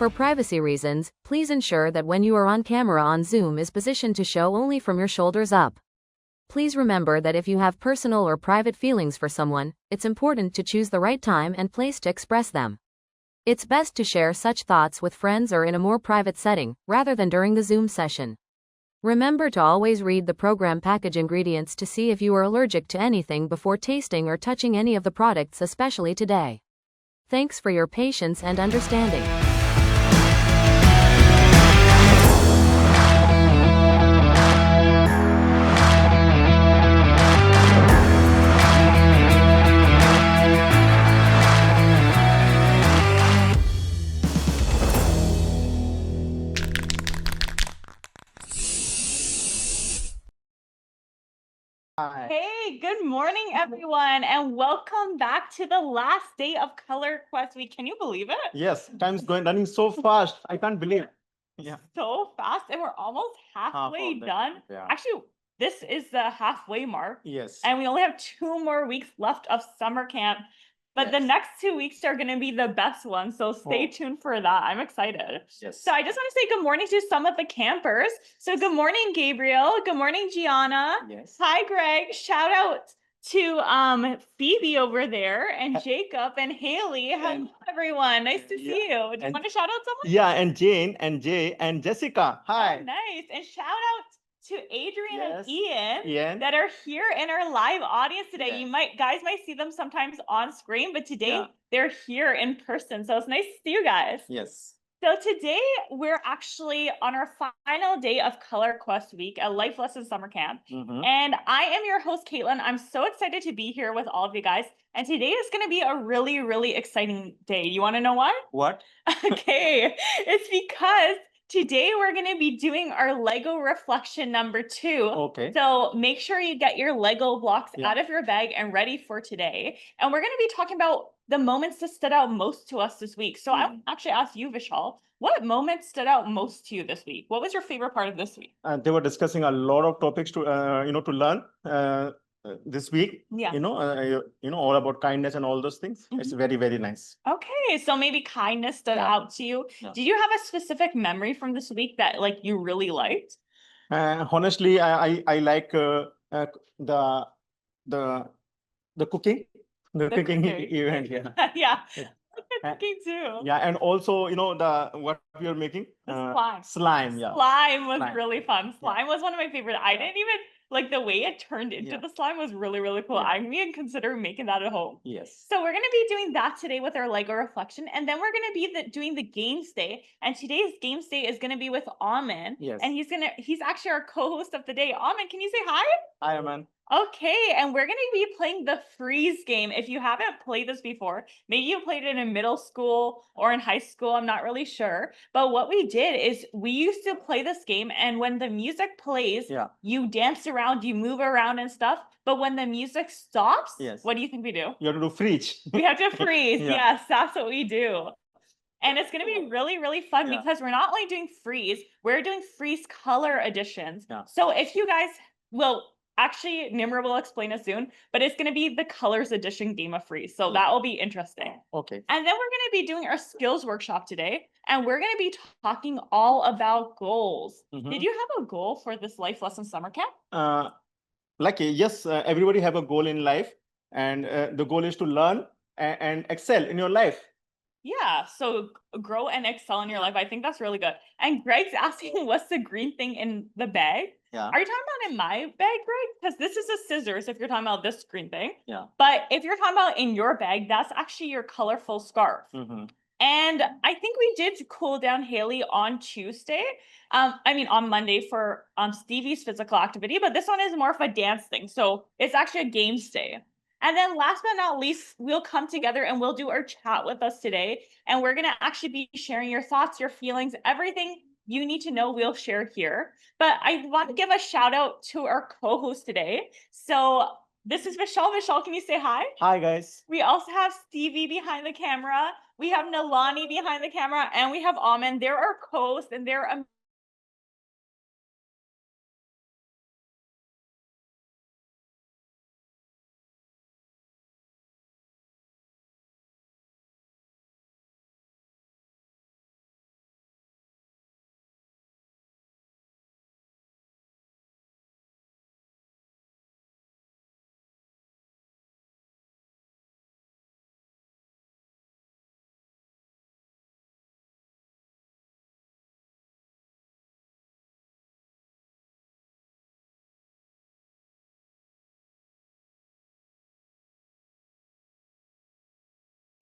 For privacy reasons, please ensure that when you are on camera on Zoom is positioned to show only from your shoulders up. Please remember that if you have personal or private feelings for someone, it's important to choose the right time and place to express them. It's best to share such thoughts with friends or in a more private setting, rather than during the Zoom session. Remember to always read the program package ingredients to see if you are allergic to anything before tasting or touching any of the products, especially today. Thanks for your patience and understanding. Hi. Hey, good morning, everyone, and welcome back to the last day of Color Quest Week. Can you believe it? Yes, time's running so fast. I can't believe. Yeah. So fast, and we're almost halfway of the- done. yeah. Actually, this is the halfway mark, Yes. and we only have 2 more weeks left of summer camp. But the Yes. next 2 weeks are going to be the best ones, so stay tuned for that. I'm excited. Yes. So I just want to say good morning to some of the campers. So good morning, Gabriel. Good morning, Gianna. Yes. Hi, Greg. Shout out to Phoebe over there and Jacob and Haley. Hello, everyone. Nice to see you. Do you want to shout out someone? Yeah, and Jane and Jay and Jessica. Hi. Oh, nice. And shout out to Adrian and Ian Ian. that are here in our live audience today. You Yes. guys might see them sometimes on screen, but today Yeah. they're here in person. So it's nice to see you guys. Yes. So today we're actually on our final day of Color Quest Week at Life Lessonz Summer Camp. And I am your host, Caitlin. I'm so excited to be here with all of you guys. And today is going to be a really, really exciting day. You want to know why? What? Okay, it's because today we're going to be doing our Lego reflection number 2. Okay. So make sure you get your Lego blocks Yeah. out of your bag and ready for today. And we're going to be talking about the moments that stood out most to us this week. So I actually asked you, Vishal, what moment stood out most to you this week? What was your favorite part of this week? They were discussing a lot of topics to to learn this week. Yeah. All about kindness and all those things. It's very, very nice. Okay, so maybe kindness stood out to you. Yeah. Do you have a specific memory from this week that you really liked? Honestly, I like the the cooking, the cooking event. Yeah. Yeah. Yeah. Cooking too. Yeah, and also the what we are making Slime. slime. Yeah. Slime was Slime. really fun. Slime was one of my favorite. I didn't even like the way it turned into the slime was really, really cool. Yeah. I'm even considering making that at home. Yes. So we're going to be doing that today with our Lego reflection. And then we're going to be doing the games day. And today's games day is going to be with Aman. Yes. And he's actually our co-host of the day. Aman, can you say hi? Hi, Aman. Okay, and we're going to be playing the freeze game. If you haven't played this before, maybe you played it in middle school or in high school, I'm not really sure. But what we did is we used to play this game, and when the music plays, you dance around, you move around and stuff. But when the music stops, what do you think we do? You have to do freeze. We have to freeze. Yeah. Yes, that's what we do. And it's going to be really, really fun because we're not only doing freeze, we're doing freeze color editions. Yeah. So if you guys will... Actually, Nimra will explain it soon, but it's going to be the colors edition game of freeze. So that will be interesting. Okay. And then we're going to be doing our skills workshop today. And we're going to be talking all about goals. Did you have a goal for this Life Lessonz Summer Camp? Yes, everybody have a goal in life. And the goal is to learn and excel in your life. Yeah, so grow and excel in your life. I think that's really good. And Greg's asking, what's the green thing in the bag? Yeah. Are you talking about in my bag, Greg? Because this is a scissors if you're talking about this green thing. Yeah. But if you're talking about in your bag, that's actually your colorful scarf. And I think we did cool down Haley on Tuesday. On Monday for Stevie's physical activity, but this one is more of a dance thing. So it's actually a games day. And then last but not least, we'll come together and we'll do our chat with us today. And we're going to actually be sharing your thoughts, your feelings, everything you need to know we'll share here. But I want to give a shout out to our co-host today. So this is Vishal. Vishal, can you say hi? Hi, guys. We also have Stevie behind the camera. We have Nelani behind the camera, and we have Aman. They're our co-hosts, and they're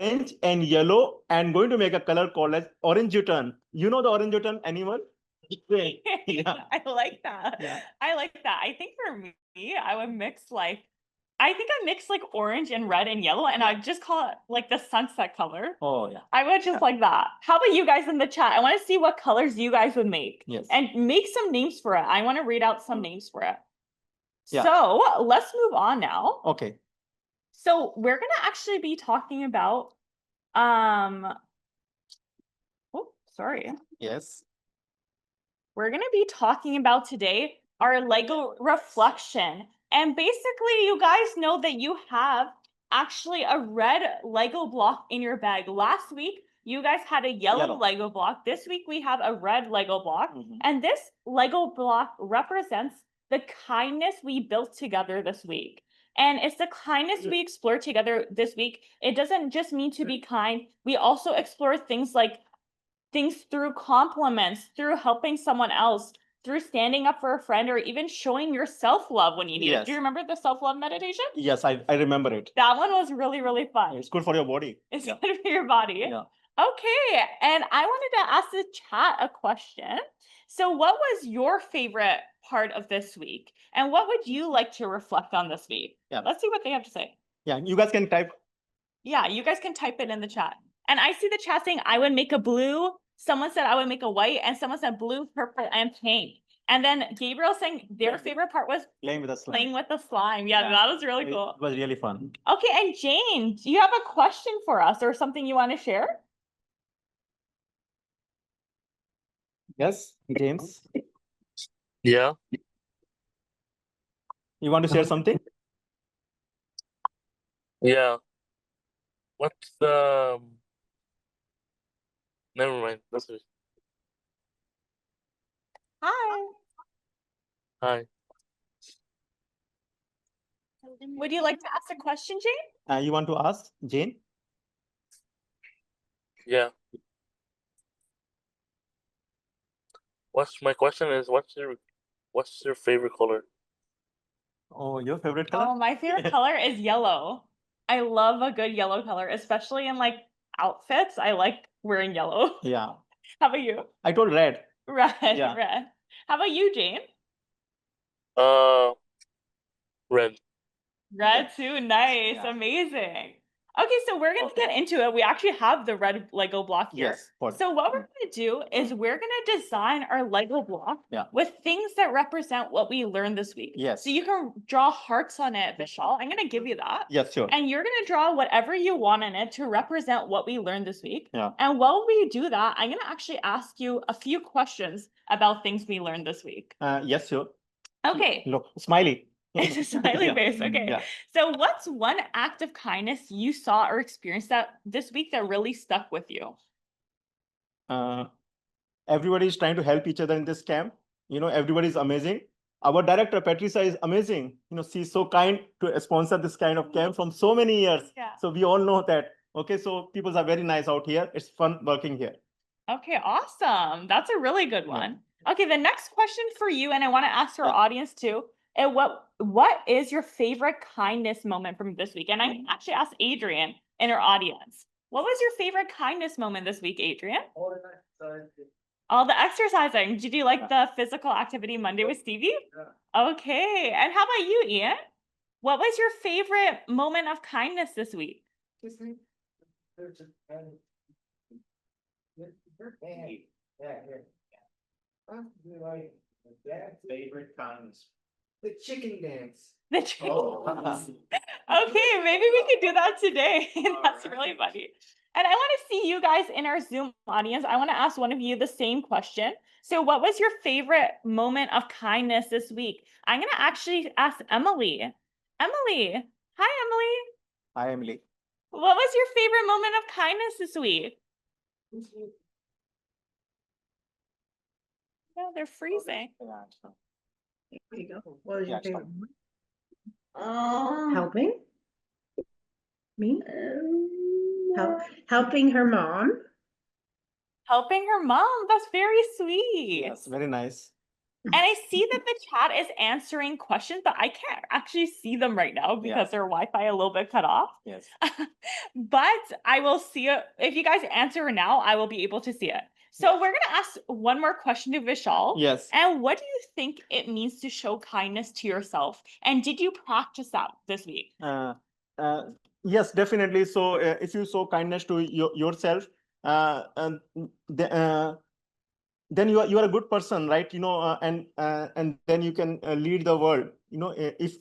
and yellow and going to make a color called as orangutan. You know the orangutan animal? Great. Yeah. I like that. Yeah. I like that. I think for me, I would mix like, I think I mix like orange and red and yellow, and I'd just call it like the sunset color. Oh, yeah. I would just like that. How about you guys in the chat? I want to see what colors you guys would make. Yes. And make some names for it. I want to read out some names for it. Yeah. So let's move on now. Okay. So we're gonna actually be talking about oh, sorry. Yes. We're gonna be talking about today our Lego reflection. And basically, you guys know that you have actually a red Lego block in your bag. Last week, you guys had a yellow Lego block. This week, we have a red Lego block. And this Lego block represents the kindness we built together this week. And it's the kindness we explore together this week. It doesn't just mean to be kind. We also explore things like through compliments, through helping someone else, through standing up for a friend, or even showing your self-love when you need it. Do you remember the self-love meditation? Yes, I remember it. That one was really, really fun. It's good for your body. It's good for your body. Yeah. Okay, and I wanted to ask the chat a question. So what was your favorite part of this week? And what would you like to reflect on this week? Yeah. Let's see what they have to say. Yeah, you guys can type. Yeah, you guys can type it in the chat. And I see the chat saying, I would make a blue. Someone said I would make a white, and someone said blue, purple, and pink. And then Gabriel saying their favorite part was Playing with the slime. playing with the slime. Yeah, that was really cool. It was really fun. Okay, and Jane, do you have a question for us or something you want to share? Yes, James. Yeah. You want to share something? Yeah. What's never mind. That's it. Hi. Hi. Would you like to ask a question, Jane? You want to ask Jane? Yeah. My question is what's your favorite color? Oh, your favorite color? Oh, my favorite color is yellow. I love a good yellow color, especially in like outfits. I like wearing yellow. Yeah. How about you? I told red. Red, Yeah. red. How about you, Jane? Red. Red too, nice, Yeah. amazing. Okay, so we're gonna get into it. We actually have the red Lego block here. Yes. So what we're gonna do is we're gonna design our Lego block with things that represent what we learned this week. Yes. So you can draw hearts on it, Vishal. I'm gonna give you that. Yes, sure. And you're gonna draw whatever you want in it to represent what we learned this week. Yeah. And while we do that, I'm gonna actually ask you a few questions about things we learned this week. Yes, sure. Okay. Look, smiley. It's a smiley Yeah. face. Okay. Yeah. So what's one act of kindness you saw or experienced this week that really stuck with you? Everybody is trying to help each other in this camp. You know, everybody is amazing. Our director, Patricia, is amazing. You know, she's so kind to sponsor this kind of camp from so many years. Yeah. So we all know that. Okay, so people are very nice out here. It's fun working here. Okay, awesome. That's a really good one. Okay, the next question for you, and I want to ask our audience too. And what is your favorite kindness moment from this week? And I actually asked Adrian in our audience. What was your favorite kindness moment this week, Adrian? All the exercising. Did you like the physical activity Monday with Stevie? Yeah. Okay. And how about you, Ian? What was your favorite moment of kindness this week? Favorite kindness. The chicken dance. The chicken dance. Okay, maybe we could do that today. That's really funny. And I want to see you guys in our Zoom audience. I want to ask one of you the same question. So what was your favorite moment of kindness this week? I'm going to actually ask Emily. Emily. Hi, Emily. Hi, Emily. What was your favorite moment of kindness this week? Yeah, they're freezing. There you go. What was your favorite one? Oh. Helping? Me? Helping her mom? Helping her mom. That's very sweet. Yes, very nice. And I see that the chat is answering questions, but I can't actually see them right now because their Wi-Fi a little bit cut off. Yes. But I will see it. If you guys answer now, I will be able to see it. So we're going to ask one more question to Vishal. Yes. And what do you think it means to show kindness to yourself? And did you practice that this week? Yes, definitely. So if you show kindness to yourself, and then you are a good person, right? And then you can lead the world. If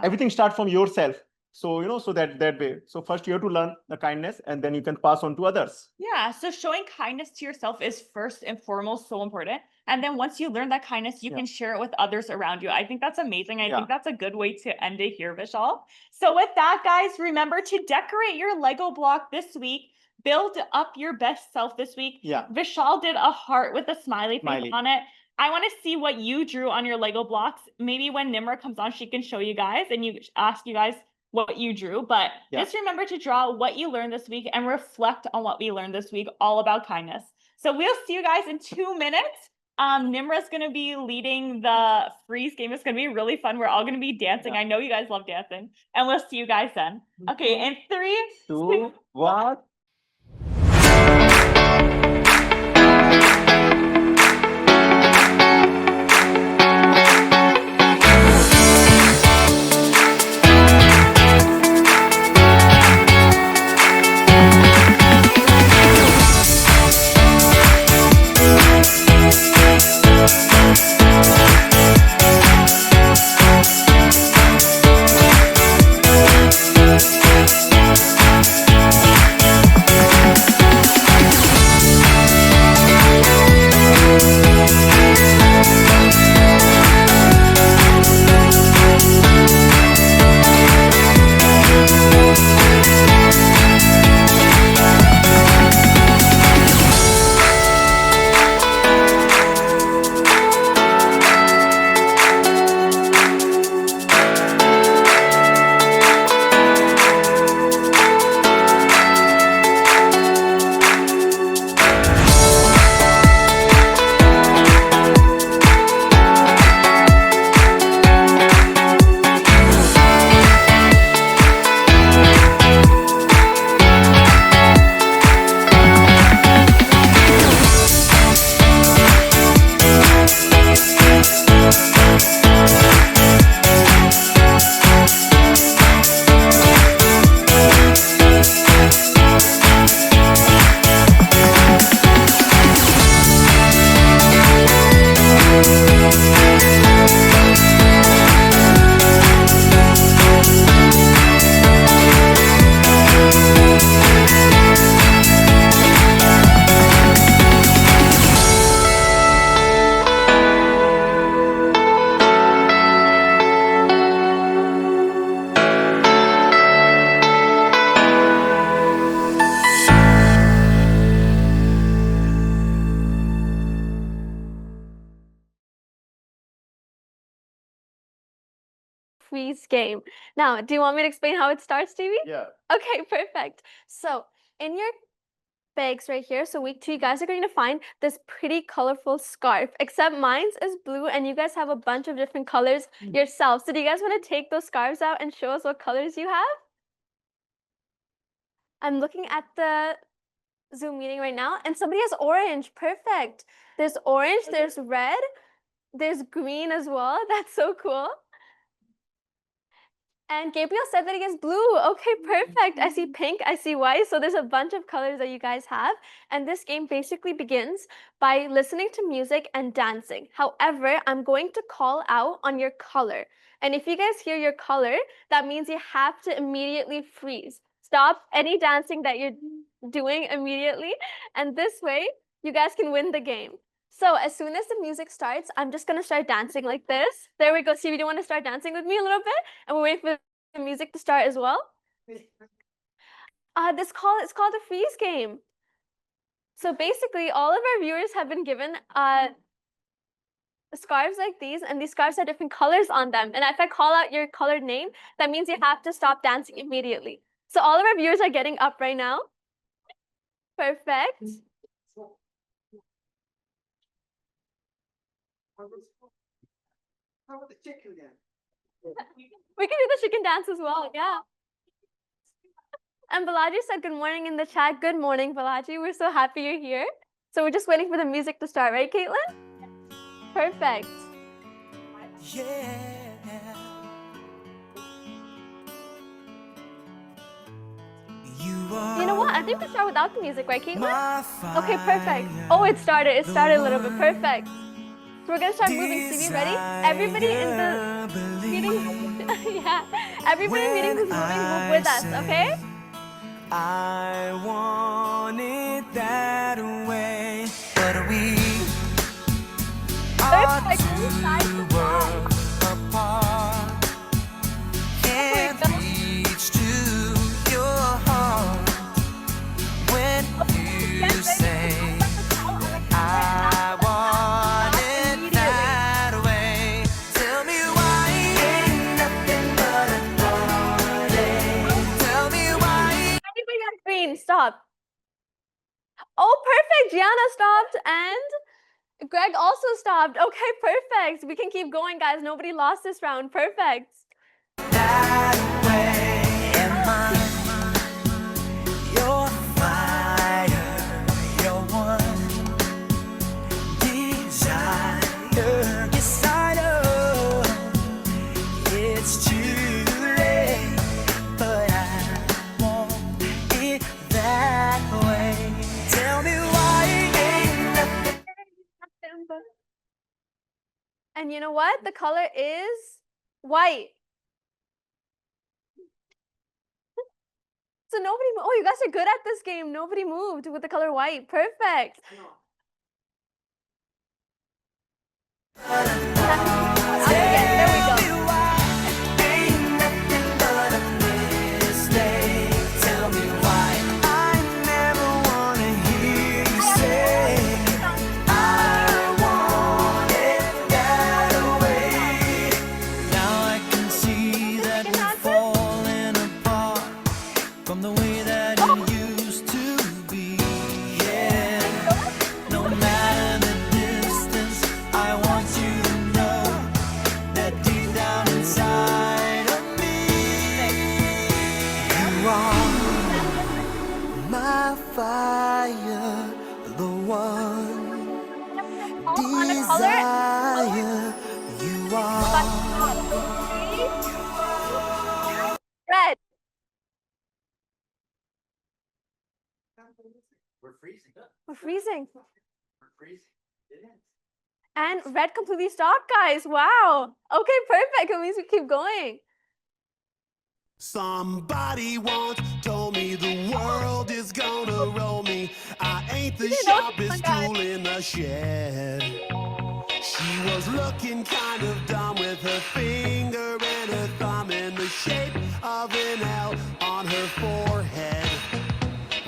everything starts from yourself, so so that way. So first you have to learn the kindness, and then you can pass on to others. Yeah, so showing kindness to yourself is first and foremost so important. And then once you learn that kindness, you can share it with others around you. I think that's amazing. I think that's a good way to end it here, Vishal. So with that, guys, remember to decorate your Lego block this week. Build up your best self this week. Yeah. Vishal did a heart with a smiley face on it. I want to see what you drew on your Lego blocks. Maybe when Nimra comes on, she can show you guys and you ask you guys what you drew, but just remember to draw what you learned this week and reflect on what we learned this week, all about kindness. So we'll see you guys in 2 minutes. Nimra's going to be leading the freeze game. It's going to be really fun. We're all going to be dancing. I know you guys love dancing, and we'll see you guys then. Okay, in 3, 2, 1. Freeze game. Now, do you want me to explain how it starts, Stevie? Yeah. Okay, perfect. So in your bags right here, so week 2, you guys are going to find this pretty colorful scarf, except mine's is blue and you guys have a bunch of different colors yourself. So do you guys want to take those scarves out and show us what colors you have? I'm looking at the Zoom meeting right now and somebody has orange. Perfect. There's orange, there's red, there's green as well. That's so cool. And Gabriel said that he has blue. Okay, perfect. I see pink, I see white. So there's a bunch of colors that you guys have. And this game basically begins by listening to music and dancing. However, I'm going to call out on your color. And if you guys hear your color, that means you have to immediately freeze. Stop any dancing that you're doing immediately. And this way, you guys can win the game. So as soon as the music starts, I'm just going to start dancing like this. There we go. Stevie, do you want to start dancing with me a little bit? And we'll wait for the music to start as well. It's called the freeze game. So basically, all of our viewers have been given scarves like these, and these scarves have different colors on them. And if I call out your colored name, that means you have to stop dancing immediately. So all of our viewers are getting up right now. Perfect. How about the chicken then? We can do the chicken dance as well, yeah. And Balaji said good morning in the chat. Good morning, Balaji. We're so happy you're here. So we're just waiting for the music to start, right, Caitlin? Perfect. Yeah. You know what? I think we start without the music, right, Caitlin? Okay, perfect. Oh, it started. It started a little bit. Perfect. So we're gonna start moving. Stevie, ready? Everybody in the meeting, yeah. Everybody in the meeting who's moving, move with us, okay? I want it that way, but we are Perfect. two worlds apart. Can't reach to your heart when you say I want it that way. Tell me why ain't nothing but a heartache. Tell me why. Everybody on green, stop. Oh, perfect. Gianna stopped and Greg also stopped. Okay, perfect. We can keep going, guys. Nobody lost this round. Perfect. That way am I. Your fire, your one desire. Yes, I know it's too late, but I want it that way. Tell me why ain't nothing. And you know what? The color is white. So nobody, oh, you guys are good at this game. Nobody moved with the color white. Perfect. Okay, there we go. Ain't nothing but a mistake. Tell me why I never wanna hear you say I want it that way. Now I can see that we're falling apart from the way that it used to be. Yeah, no matter the distance, I want you to know that deep down inside of me, you are my fire, the one On a color. desire. You are. Red. We're freezing. We're freezing. We're freezing. It is. And red completely stopped, guys. Wow. Okay, perfect. It means we keep going. Somebody once told me the world is gonna roll me. I ain't the You know what's sharpest fun, guys? tool in the shed. She was looking kind of dumb with her finger and her thumb in the shape of an L on her forehead.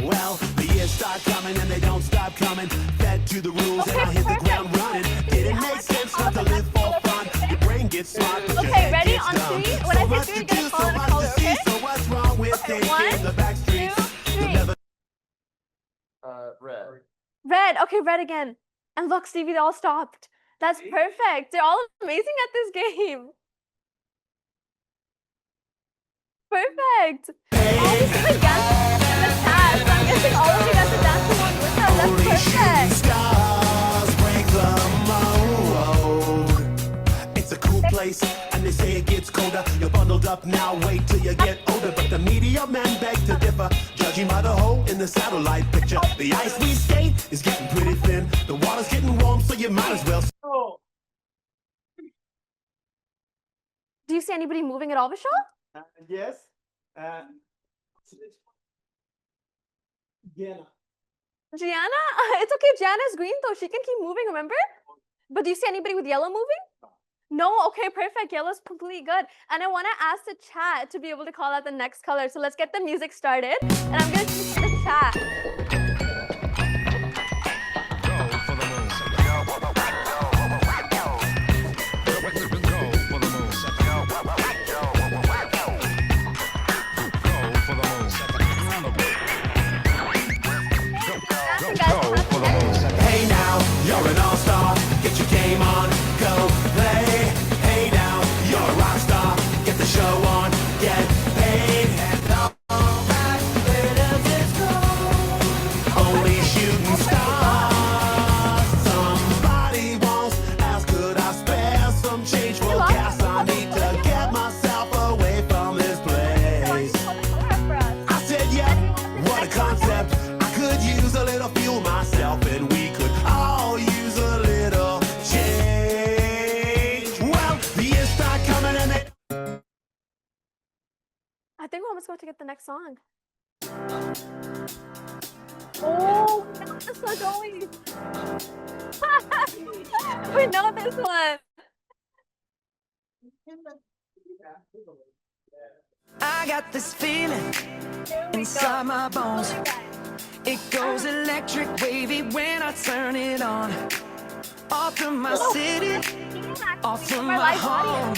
Well, the years start coming and they don't stop coming. Fed to the rules and I hit the ground running. Didn't make sense not to live for fun. Your brain gets smart, but your Okay, head ready? gets On dumb. three. When I So say much three, to you're gonna do, call so it a much color, to see. okay? So what's wrong with Okay, taking one, the back streets? 2, You'll 3. never Red. Red. Okay, red again. And look, Stevie, they all stopped. That's perfect. They're all amazing at this game. Perfect. Oh, we see the dance in the chat. So I'm guessing all of you guys are dancing along with us. only That's shooting perfect. stars break the mold. It's a cool place, and they say it gets colder. You're bundled up now, wait till you get older. But the media men beg to differ, judging by the hole in the satellite picture. The ice we skate is getting pretty thin. The water's getting warm, so you might as well. Do you see anybody moving at all, Vishal? Yes. Gianna. Gianna? It's okay. Gianna's green though. She can keep moving, remember? But do you see anybody with yellow moving? No? Okay, perfect. Yellow's completely good. And I want to ask the chat to be able to call out the next color. So let's get the music started. And I'm going to teach the chat. Hey now, you're an all-star. Get your game on, go play. Hey concept. I could use a little fuel myself, and we could all use a little change. Well, the years start coming and they. I think we're almost going to get the next song. Oh, we know this one, don't we? We know this one. I got this feeling inside my bones. It goes electric wavy when I turn it on. Off from my city, off from my home.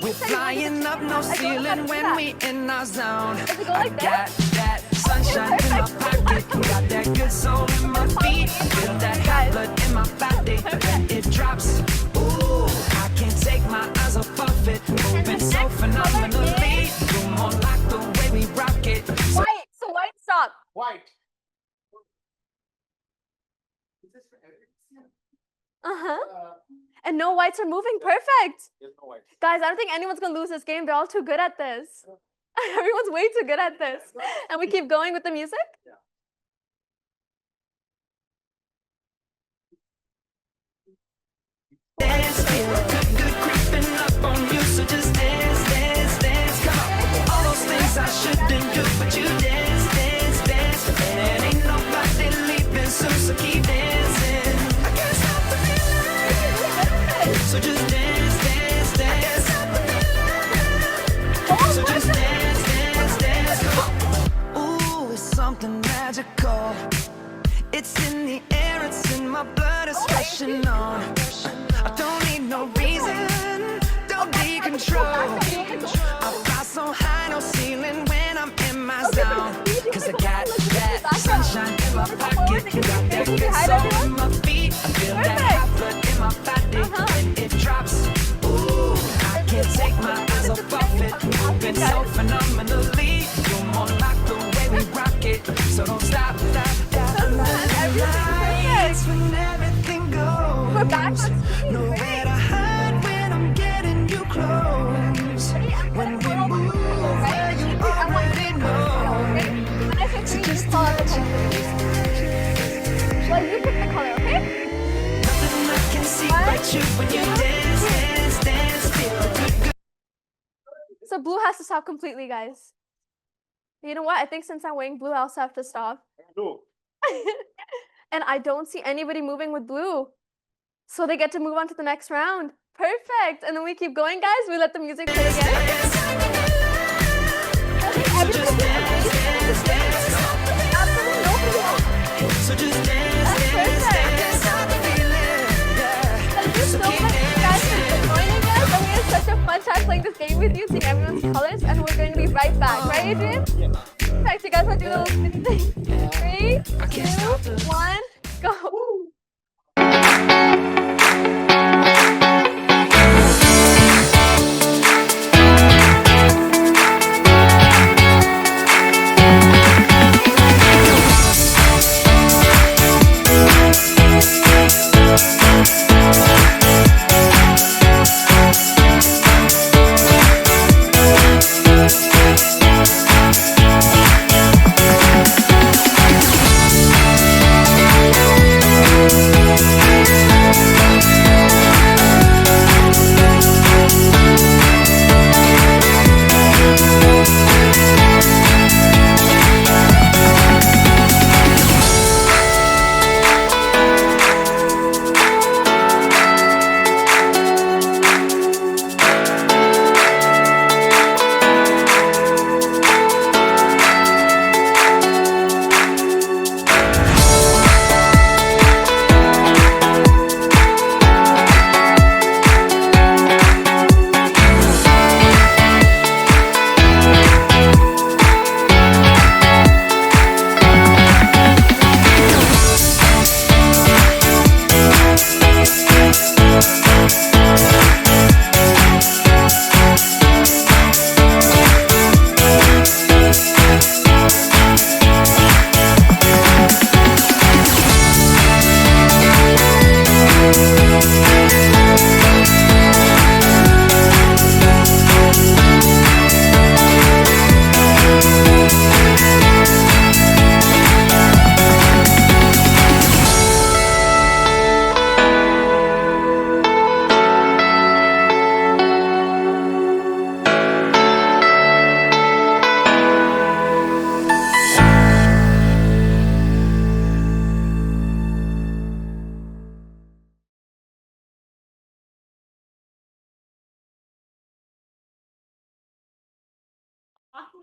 We're flying up no ceiling when we in our zone. I got that sunshine in my pocket, got that good soul in my feet. I feel that hot blood in my body when it drops. Ooh, I can't take my eyes off of it, moving so phenomenally. You're more like the way we rock it. White, so white, stop. White. And no whites are moving. Perfect. There's no white. Guys, I don't think anyone's gonna lose this game. They're all too good at this. Everyone's way too good at this. And we keep going with the music? Dance, feel good creeping up on you, so just dance, dance, dance. Come on, all those things I shouldn't do, but you dance, dance, dance. And ain't nobody leaving soon, so keep dancing. I can't stop the feeling, so just dance, dance, dance. So just dance, dance, dance. Come on. Ooh, it's something magical. It's in the air, it's in my blood, it's rushing on. I don't need no reason, don't be control. I fly so high, no ceiling when I'm in my zone. Cause I got that sunshine in my pocket, got that good soul in my feet. I feel that hot blood in my body when it drops. Ooh, I can't take my eyes off of it, moving so phenomenally. You're more like the way we rock it, so don't stop, stop, stop. Under the lights when everything goes. We're back. Nowhere to hide when I'm getting you close. When we move, where you already know. So just call it well, you pick the color, okay? Nothing I can see but you when you dance, dance, dance. Feel good. So blue has to stop completely, guys. You know what? I think since I'm wearing blue, I also have to stop. Blue. And I don't see anybody moving with blue. So they get to move on to the next round. Perfect. And then we keep going, guys. We let the music play again. I think everybody's absolutely nobody. So just dance, dance, dance. Stop the feeling. Thank you so much, guys, for joining us. And we had such a fun time playing this game with you, seeing everyone's colors. And we're going to be right back. Right, Adrian? Yeah. Perfect. You guys want to do a little spin thing? 3, 2, 1, go.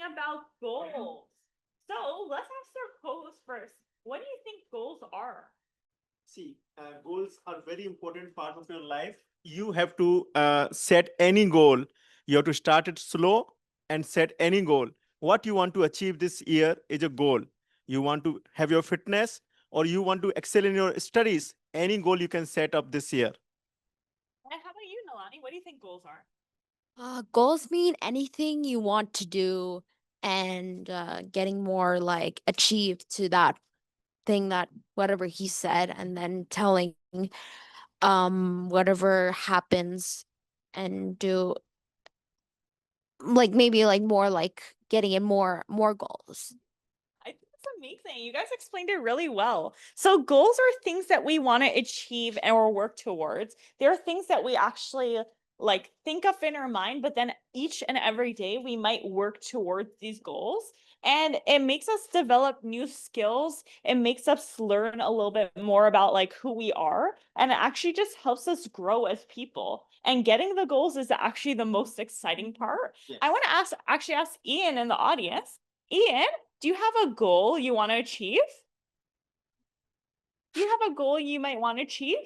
about goals. So let's ask our co-host first. What do you think goals are? See, goals are very important part of your life. You have to set any goal. You have to start it slow and set any goal. What you want to achieve this year is a goal. You want to have your fitness or you want to excel in your studies. Any goal you can set up this year. And how about you, Nelani? What do you think goals are? Goals mean anything you want to do and getting more like achieved to that thing that whatever he said and then telling whatever happens and do like maybe like more like getting in more goals. I think that's amazing. You guys explained it really well. So goals are things that we want to achieve or work towards. There are things that we actually like think of in our mind, but then each and every day we might work towards these goals. And it makes us develop new skills. It makes us learn a little bit more about like who we are. And it actually just helps us grow as people. And getting the goals is actually the most exciting part. Yes. I want to ask Ian in the audience. Ian, do you have a goal you want to achieve? Do you have a goal you might want to achieve?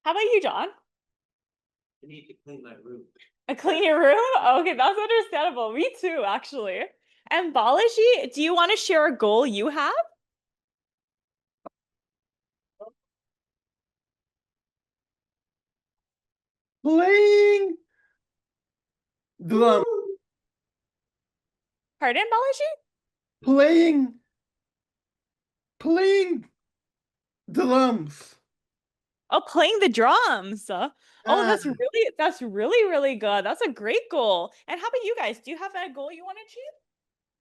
How about you, John? I need to clean my room. Clean your room? Okay, that's understandable. Me too, actually. And Balaji, do you want to share a goal you have? Playing drum. Pardon, Balaji? Playing drums. Oh, playing the drums. Oh, that's really good. That's a great goal. And how about you guys? Do you have a goal you want to achieve?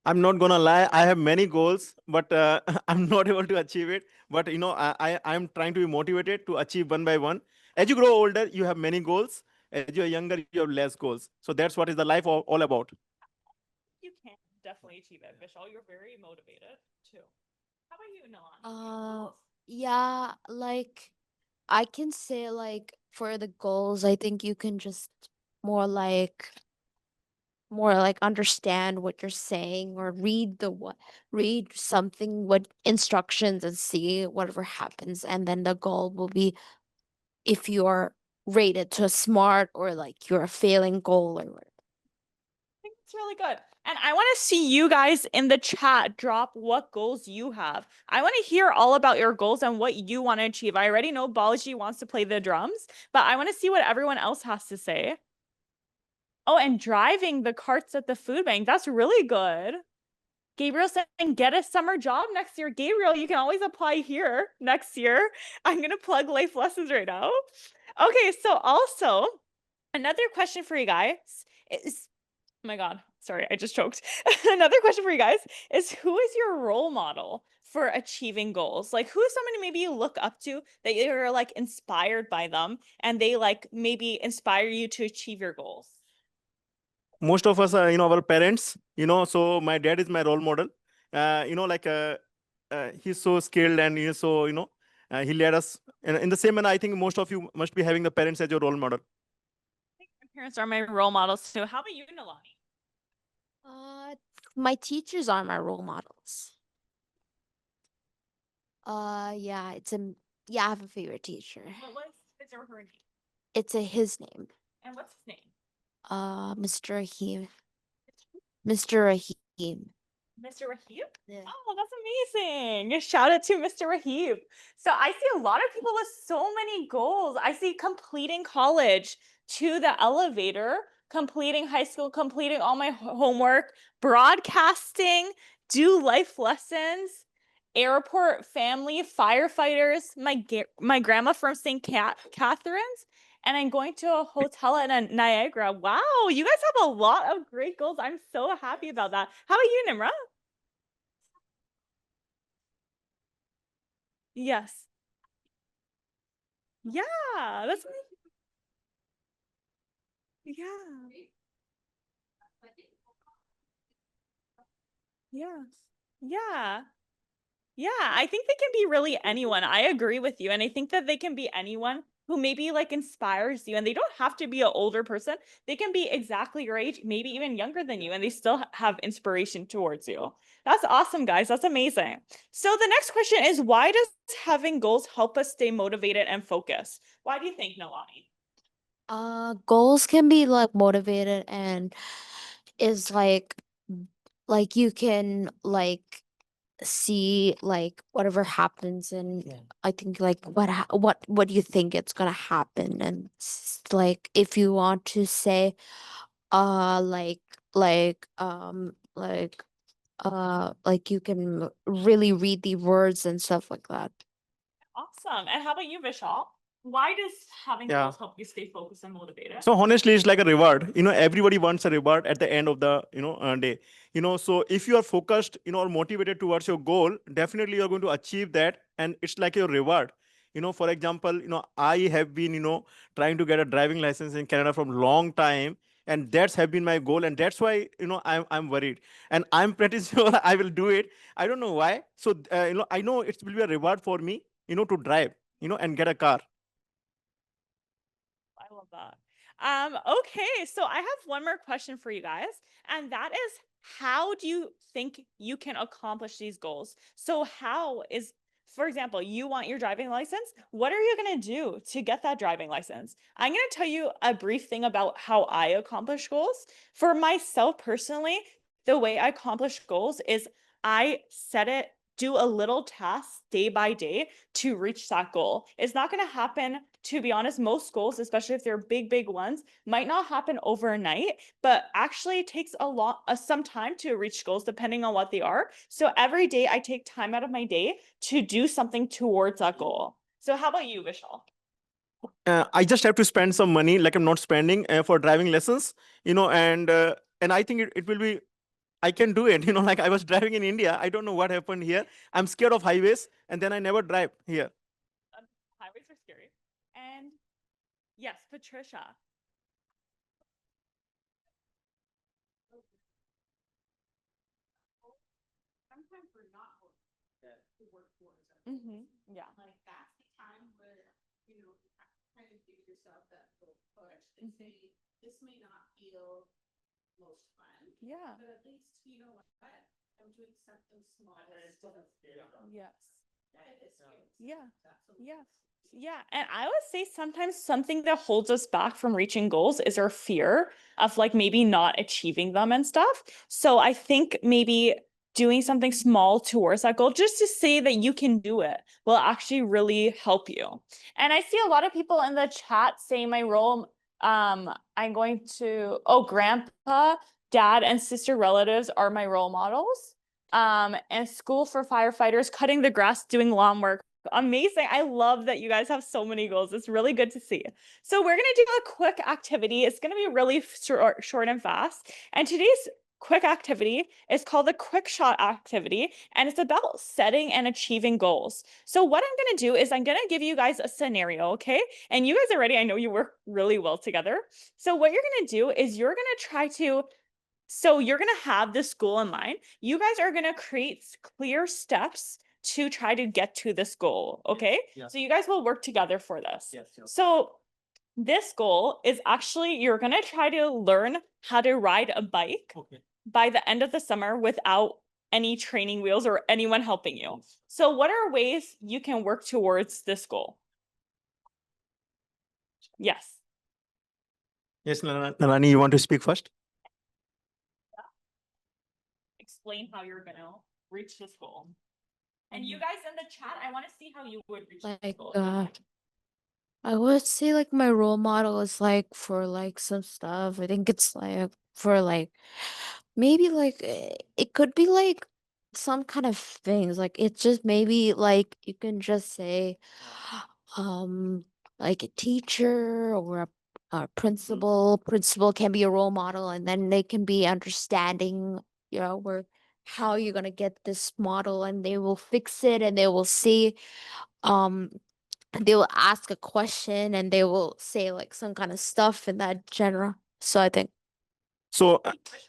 I'm not gonna lie, I have many goals, but I'm not able to achieve it. But I'm trying to be motivated to achieve one by one. As you grow older, you have many goals. As you're younger, you have less goals. So that's what is the life all about. You can definitely achieve it, Vishal. You're very motivated too. How about you, Nelani? Yeah, like I can say like for the goals, I think you can just more like understand what you're saying or read something what instructions and see whatever happens and then the goal will be if you're rated to a smart or like you're a failing goal or whatever. I think it's really good. And I want to see you guys in the chat drop what goals you have. I want to hear all about your goals and what you want to achieve. I already know Balaji wants to play the drums, but I want to see what everyone else has to say. Oh, and driving the carts at the food bank. That's really good. Gabriel saying, get a summer job next year. Gabriel, you can always apply here next year. I'm going to plug Life Lessons right now. Okay, so also, another question for you guys is, oh my God, sorry, I just choked. Another question for you guys is, who is your role model for achieving goals? Like, who is somebody maybe you look up to that you're like inspired by them and they like maybe inspire you to achieve your goals? Most of us are, our parents, so my dad is my role model. He's so skilled and he's so, he led us in the same manner. I think most of you must be having the parents as your role model. I think my parents are my role models too. How about you, Nelani? My teachers are my role models. Yeah, I have a favorite teacher. What's his or her name? It's his name. And what's his name? Mr. Rahim. Mr. Rahim. Mr. Rahib? Yeah. Oh, that's amazing. Shout out to Mr. Rahib. So I see a lot of people with so many goals. I see completing college, to the elevator, completing high school, completing all my homework, broadcasting, do life lessons, airport family, firefighters, my grandma from St. Catharines, and I'm going to a hotel in Niagara. Wow, you guys have a lot of great goals. I'm so happy about that. How about you, Nimra? Yes. Yeah, that's yeah. Yeah. Yeah. Yeah, I think they can be really anyone. I agree with you. And I think that they can be anyone who maybe like inspires you, and they don't have to be an older person. They can be exactly your age, maybe even younger than you, and they still have inspiration towards you. That's awesome, guys. That's amazing. So the next question is, why does having goals help us stay motivated and focused? Why do you think, Nelani? Goals can be like motivated and is like you can like see like whatever happens, and I think like what do you think it's gonna happen, and like if you want to say like like you can really read the words and stuff like that. Awesome. And how about you, Vishal? Why does having Yeah. goals help you stay focused and motivated? So honestly, it's like a reward. Everybody wants a reward at the end of the day. So if you are focused, or motivated towards your goal, definitely you're going to achieve that, and it's like your reward. For example, I have been trying to get a driving license in Canada from long time, and that's have been my goal, and that's why I'm worried, and I'm pretty sure I will do it. I don't know why. So I know it will be a reward for me, to drive, and get a car. I love that. Okay, so I have one more question for you guys, and that is, how do you think you can accomplish these goals? So for example, you want your driving license. What are you going to do to get that driving license? I'm going to tell you a brief thing about how I accomplish goals. For myself personally, the way I accomplish goals is I do a little task day by day to reach that goal. It's not going to happen, to be honest. Most goals, especially if they're big ones, might not happen overnight, but actually it takes some time to reach goals depending on what they are. So every day I take time out of my day to do something towards that goal. So how about you, Vishal? I just have to spend some money, like I'm not spending for driving lessons, and I think it will be, I can do it. Like I was driving in India. I don't know what happened here. I'm scared of highways, and then I never drive here. Highways are scary. And yes, Patricia. Sometimes we're not to work towards it. Yeah. Like that's the time where, you kind of give yourself that little push and say, this may not feel most fun. Yeah. But at least, what? I'm doing something small. Yes. It is scary. Yeah. Absolutely. Yes. Yeah. And I would say sometimes something that holds us back from reaching goals is our fear of like maybe not achieving them and stuff. So I think maybe doing something small towards that goal, just to say that you can do it, will actually really help you. And I see a lot of people in the chat saying my role, grandpa, dad, and sister relatives are my role models. And school for firefighters, cutting the grass, doing lawn work. Amazing. I love that you guys have so many goals. It's really good to see. So we're going to do a quick activity. It's going to be really short and fast. And today's quick activity is called the quick shot activity, and it's about setting and achieving goals. So what I'm going to do is I'm going to give you guys a scenario, okay? And you guys are ready. I know you work really well together. So what you're going to do is you're going to you're going to have this goal in mind. You guys are going to create clear steps to try to get to this goal, okay? Yeah. So you guys will work together for this. Yes. So this goal is actually, you're going to try to learn how to ride a bike by the end of the summer without any training wheels or anyone helping you. So what are ways you can work towards this goal? Yes. Yes, Nelani, you want to speak first? Explain how you're going to reach this goal. And you guys in the chat, I want to see how you would reach this goal. I would say like my role model is like for like some stuff. I think it's like for like maybe like it could be like some kind of things. Like it's just maybe like you can just say like a teacher or a principal. Principal can be a role model, and then they can be understanding, where how you're gonna get this model, and they will fix it, and they will see they will ask a question, and they will say like some kind of stuff in that genre. So I think So,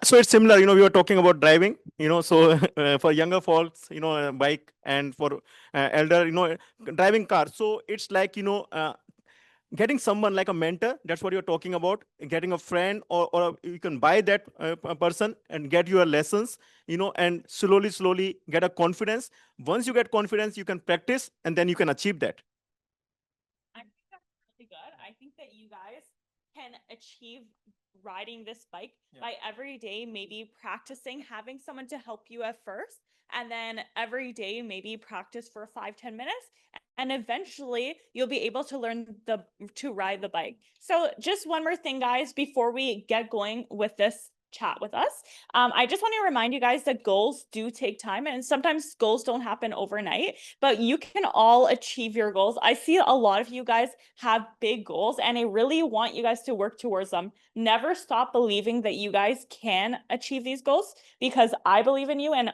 so it's similar, we were talking about driving, so for younger folks, bike, and for elder, driving car. So it's like, getting someone like a mentor, that's what you're talking about, getting a friend, or you can buy that person and get your lessons, and slowly get a confidence. Once you get confidence, you can practice, and then you can achieve that. I think that's really good. I think that you guys can achieve riding this bike by every day, maybe practicing, having someone to help you at first, and then every day, maybe practice for 5-10 minutes. And eventually you'll be able to learn to ride the bike. So just one more thing, guys, before we get going with this chat with us. I just want to remind you guys that goals do take time, and sometimes goals don't happen overnight, but you can all achieve your goals. I see a lot of you guys have big goals, and I really want you guys to work towards them. Never stop believing that you guys can achieve these goals, because I believe in you, and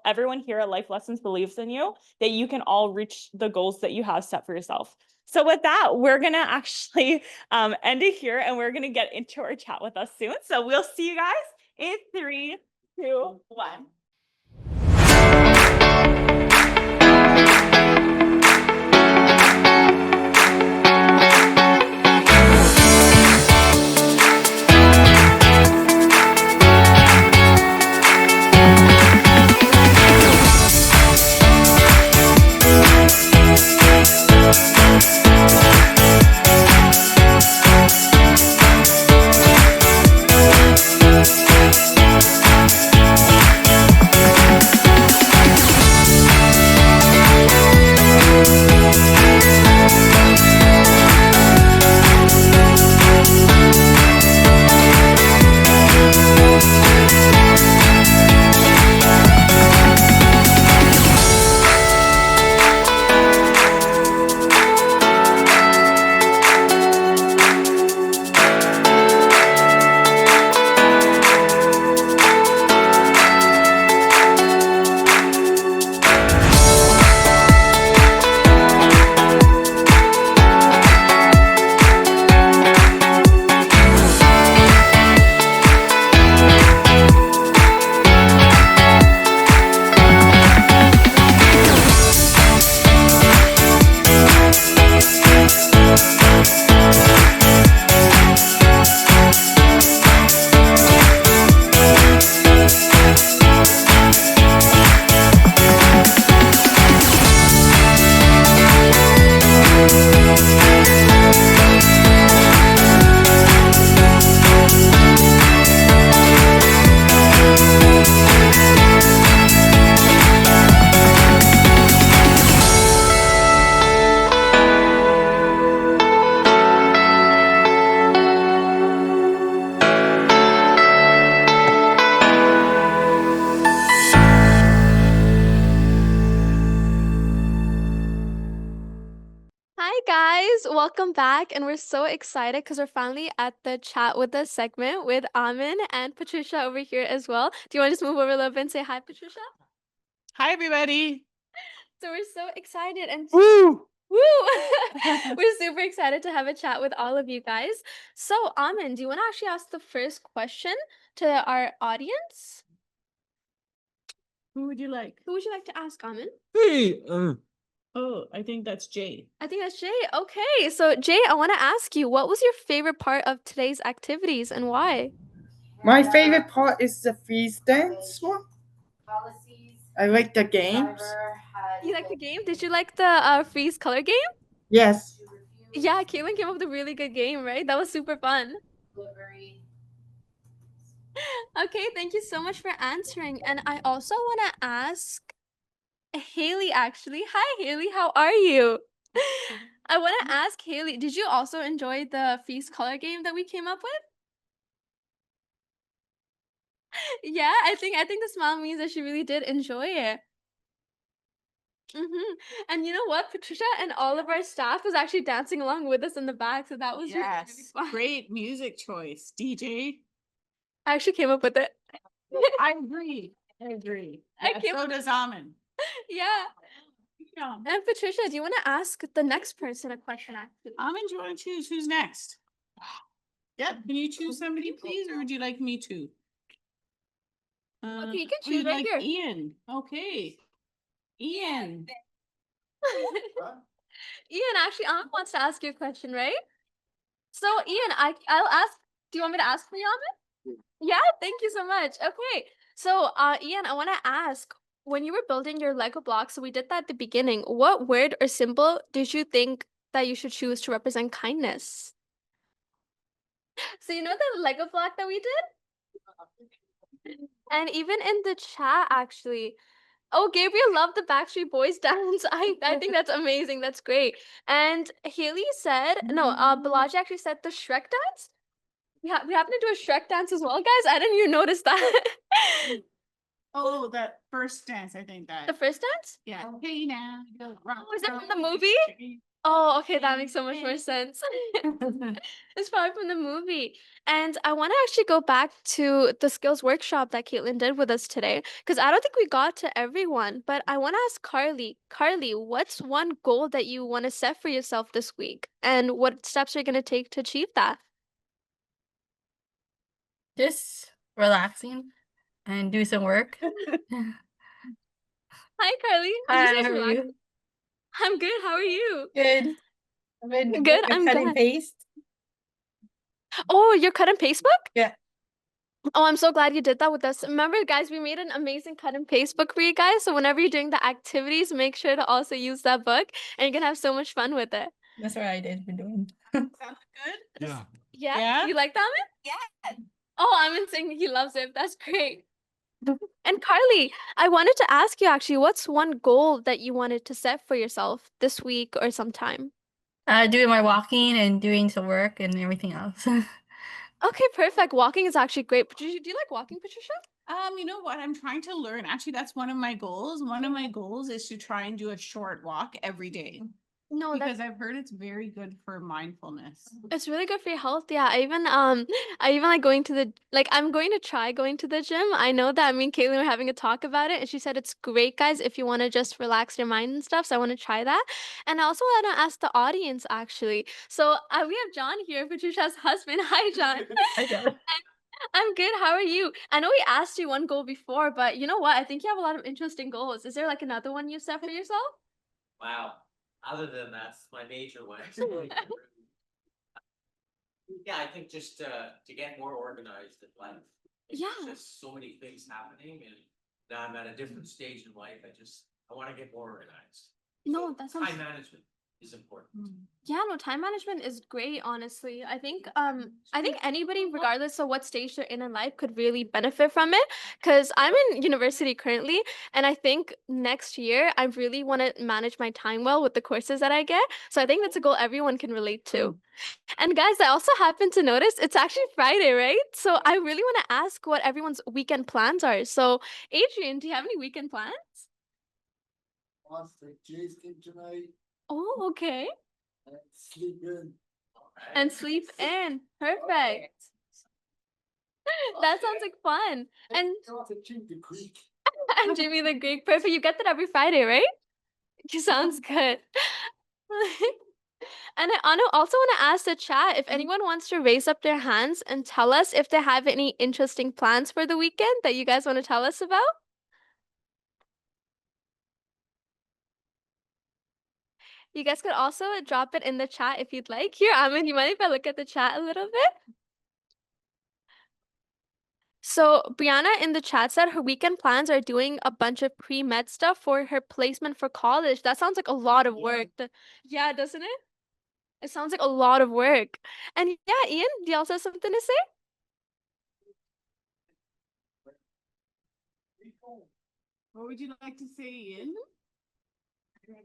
everyone here at Life Lessons believes in you, that you can all reach the goals that you have set for yourself. So with that, we're going to actually end it here, and we're going to get into our chat with us soon. So we'll see you guys in 3, 2, 1. Hi guys, welcome back, and we're so excited because we're finally at the chat with us segment with Aman and Patricia over here as well. Do you want to just move over a little bit and say hi, Patricia? Hi, everybody. So we're so excited and Woo! woo! We're super excited to have a chat with all of you guys. So Aman, do you want to actually ask the first question to our audience? Who would you like? Who would you like to ask, Aman? Hey, Oh, I think that's Jay. I think that's Jay. Okay, so Jay, I want to ask you, what was your favorite part of today's activities and why? My favorite part is the freeze dance one. I like the games. You like the game? Did you like the freeze color game? Yes. Yeah, Caitlin came up with a really good game, right? That was super fun. Okay, thank you so much for answering. And I also want to ask Haley, actually. Hi, Haley. How are you? I want to ask Haley, did you also enjoy the freeze color game that we came up with? Yeah, I think the smile means that she really did enjoy it. And you know what? Patricia and all of our staff was actually dancing along with us in the back, so that was really, really Yes, fun. great music choice, DJ. I actually came up with it. I agree. I agree. I Yeah, can't- so does Aman. Yeah. Yeah. And Patricia, do you want to ask the next person a question, actually? Aman, do you want to choose who's next? Yep. Can you choose somebody, please, or would you like me to? Okay, you can oh, you'd choose right like here. Ian. Okay. Ian. Ian, actually, Aman wants to ask you a question, right? So Ian, I'll ask. Do you want me to ask for you, Aman? Yeah, thank you so much. Okay. So Ian, I want to ask, when you were building your Lego blocks, so we did that at the beginning, what word or symbol did you think that you should choose to represent kindness? So you know the Lego block that we did? And even in the chat, actually. Oh, Gabriel loved the Backstreet Boys dance. I think that's amazing. That's great. And Haley said, no, Balaji actually said the Shrek dance. We happen to do a Shrek dance as well, guys. I didn't even notice that. Oh, that first dance, I think The that. first dance? Yeah. Hey now. Oh, is it from the movie? Oh, okay, that makes so much more sense. It's probably from the movie. And I want to actually go back to the skills workshop that Caitlin did with us today, because I don't think we got to everyone, but I want to ask Carly. Carly, what's one goal that you want to set for yourself this week? And what steps are you going to take to achieve that? Just relaxing and do some work. Hi, Carly. Hi, how are you? I'm good. How are you? Good. I've been Good, doing I'm cut and glad. paste. Oh, your cut and paste book? Yeah. Oh, I'm so glad you did that with us. Remember, guys, we made an amazing cut and paste book for you guys. So whenever you're doing the activities, make sure to also use that book, and you're gonna have so much fun with it. That's what I did been doing. Sounds good? Yeah. Yeah? Yeah? You like that, Aman? Yeah. Oh, Aman's saying he loves it. That's great. And Carly, I wanted to ask you actually, what's one goal that you wanted to set for yourself this week or sometime? Doing my walking and doing some work and everything else. Okay, perfect. Walking is actually great. Do you like walking, Patricia? You know what? I'm trying to learn. Actually, that's one of my goals. One of my goals is to try and do a short walk every day. No, Because I've heard it's very good for mindfulness. it's really good for your health. Yeah, I even like going to I'm going to try going to the gym. I know that me and Caitlin were having a talk about it, and she said it's great, guys, if you want to just relax your mind and stuff. So I want to try that. And I also want to ask the audience actually. So we have John here, Patricia's husband. Hi, John. I got I'm good. How are you? I know we asked you one goal before, but you know what? I think you have a lot of interesting goals. Is there like another one you set for yourself? Wow. Other than that's my major one. Yeah, I think just to get more organized in life. Yeah. There's just so many things happening, and now I'm at a different stage in life. I want to get more organized. No, that sounds. Time management is important. Yeah, no, time management is great, honestly. I think anybody, regardless of what stage they're in life, could really benefit from it. Because I'm in university currently, and I think next year I really want to manage my time well with the courses that I get. So I think that's a goal everyone can relate to. And guys, I also happen to notice it's actually Friday, right? So I really want to ask what everyone's weekend plans are. So Adrian, do you have any weekend plans? Jay's game tonight Oh, okay. and sleep in. And sleep in. Perfect. That sounds like fun. And and Jimmy the Greek. Perfect. You get that every Friday, right? Sounds good. And I also want to ask the chat if anyone wants to raise up their hands and tell us if they have any interesting plans for the weekend that you guys want to tell us about. You guys could also drop it in the chat if you'd like. Here, Aman, you mind if I look at the chat a little bit? So Brianna in the chat said her weekend plans are doing a bunch of pre-med stuff for her placement for college. That sounds like a lot of work. Yeah, doesn't it? It sounds like a lot of work. And yeah, Ian, do you also have something to say? What would you like to say, Ian? You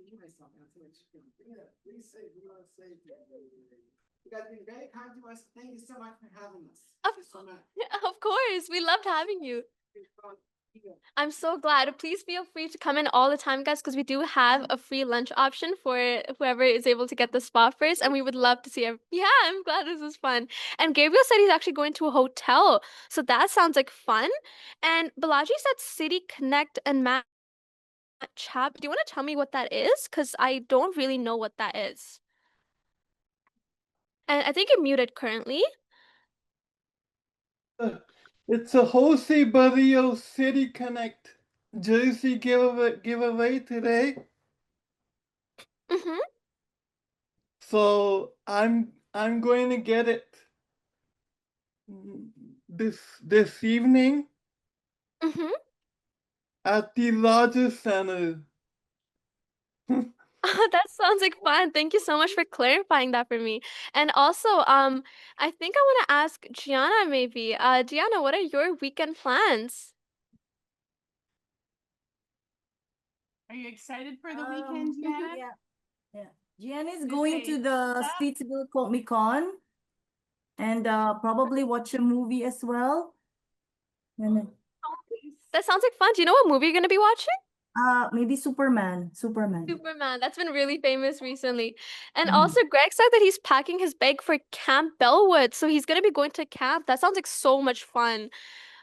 guys have been very kind to us. Thank you so much for having us. Of course, we loved having you. I'm so glad. Please feel free to come in all the time, guys, because we do have a free lunch option for whoever is able to get the spot first, and we would love to see Yeah, I'm glad this was fun. And Gabriel said he's actually going to a hotel, so that sounds like fun. And Balaji said City Connect and Match App. Do you want to tell me what that is? Because I don't really know what that is. And I think you're muted currently. It's a Jose Barrio City Connect jersey giveaway today. Mm-hmm. So I'm I'm going to get it this evening Mm-hmm. at the largest center. That sounds like fun. Thank you so much for clarifying that for me. And also, I think I want to ask Gianna maybe. Gianna, what are your weekend plans? Are you excited for the weekend, Gianna? Yeah. Yeah. Gianna is going to the Streetsville Comic Con and probably watch a movie as well. And That sounds like fun. Do you know what movie you're going to be watching? maybe Superman. Superman. Superman. That's been really famous recently. And also, Greg said that he's packing his bag for Camp Bellwood. So he's going to be going to camp. That sounds like so much fun.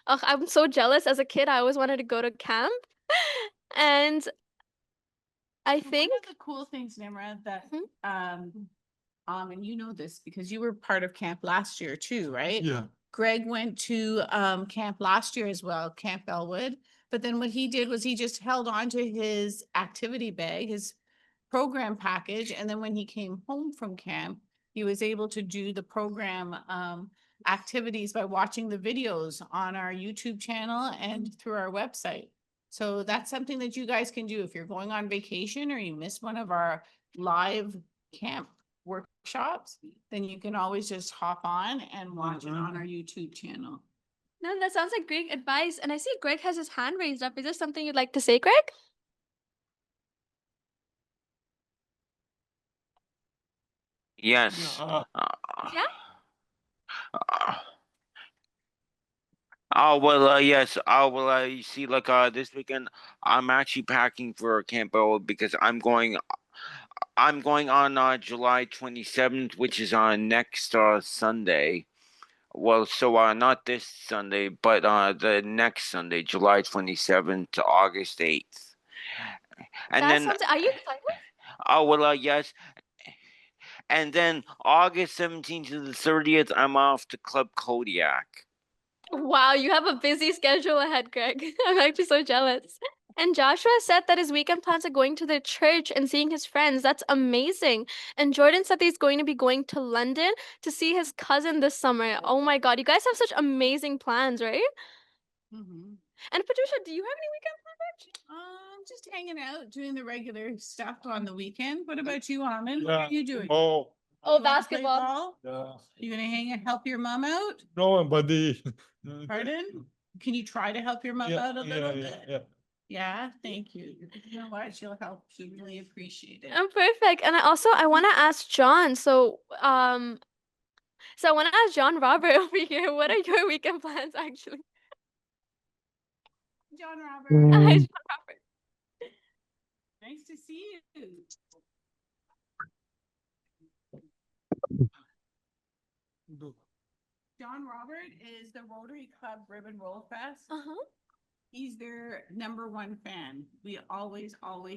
Ugh, I'm so jealous. As a kid, I always wanted to go to camp. And I think one of the cool things, Nimra, that and you know this because you were part of camp last year too, right? Yeah. Greg went to camp last year as well, Camp Bellwood. But then what he did was he just held on to his activity bag, his program package, and then when he came home from camp, he was able to do the program activities by watching the videos on our YouTube channel and through our website. So that's something that you guys can do if you're going on vacation or you miss one of our live camp workshops, then you can always just hop on and watch it on our YouTube channel. no, that sounds like great advice. And I see Greg has his hand raised up. Is there something you'd like to say, Greg? Yes. Yeah? Oh well, yes. Oh well, you see, like this weekend, I'm actually packing for Camp Bellwood because I'm going on July 27th, which is on next Sunday. Well, so not this Sunday, but the next Sunday, July 27th to August 8th. And then Are you excited? oh well, yes. And then August 17th to the 30th, I'm off to Club Kodiak. Wow, you have a busy schedule ahead, Greg. I'm actually so jealous. And Joshua said that his weekend plans are going to the church and seeing his friends. That's amazing. And Jordan said that he's going to be going to London to see his cousin this summer. Oh my God, you guys have such amazing plans, right? And Patricia, do you have any weekend plans? Just hanging out, doing the regular stuff on the weekend. What about you, Aman? What Yeah. are you doing? Oh, Oh, You wanna play basketball. ball? yeah. You gonna hang and help your mom out? No, buddy. Pardon? Can you try to help your mom Yeah, out a little bit? yeah. Yeah, thank you. You know what? She'll help. She really appreciate it. Perfect. And I want to ask John. So I want to ask John Robert over here. What are your weekend plans, actually? John Robert. Hi, John Robert. Nice to see you. John Robert is the Rotary Club Ribbon Roll Fest. He's their #1 fan. We always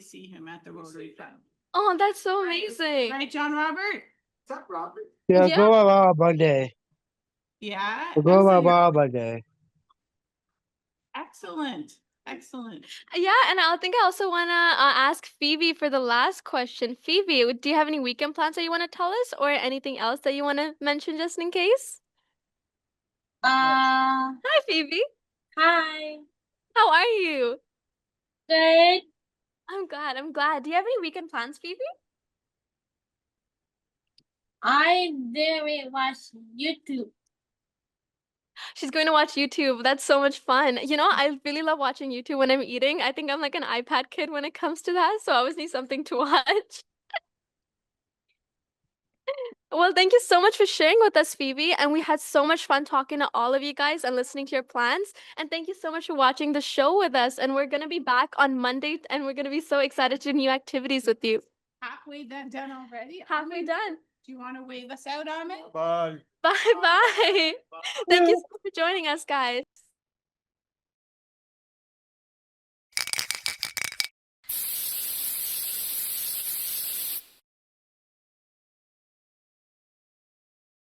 see him at the Rotary Club. Oh, that's so amazing. Right, John Robert? What's up, Robert? Yeah. go about birthday. Yeah. Go excellent. about birthday. Excellent. Excellent. Yeah, and I think I also want to ask Phoebe for the last question. Phoebe, do you have any weekend plans that you want to tell us or anything else that you want to mention just in case? Hi, Phoebe. Hi. How are you? Good. I'm glad. Do you have any weekend plans, Phoebe? I didn't watch YouTube. She's going to watch YouTube. That's so much fun. You know, I really love watching YouTube when I'm eating. I think I'm like an iPad kid when it comes to that, so I always need something to watch. Well, thank you so much for sharing with us, Phoebe. And we had so much fun talking to all of you guys and listening to your plans. And thank you so much for watching the show with us. And we're going to be back on Monday and we're going to be so excited to do new activities with you. Halfway done already? Halfway done. Do you want to wave us out, Aman? Bye. Bye. Thank you so much for joining us, guys.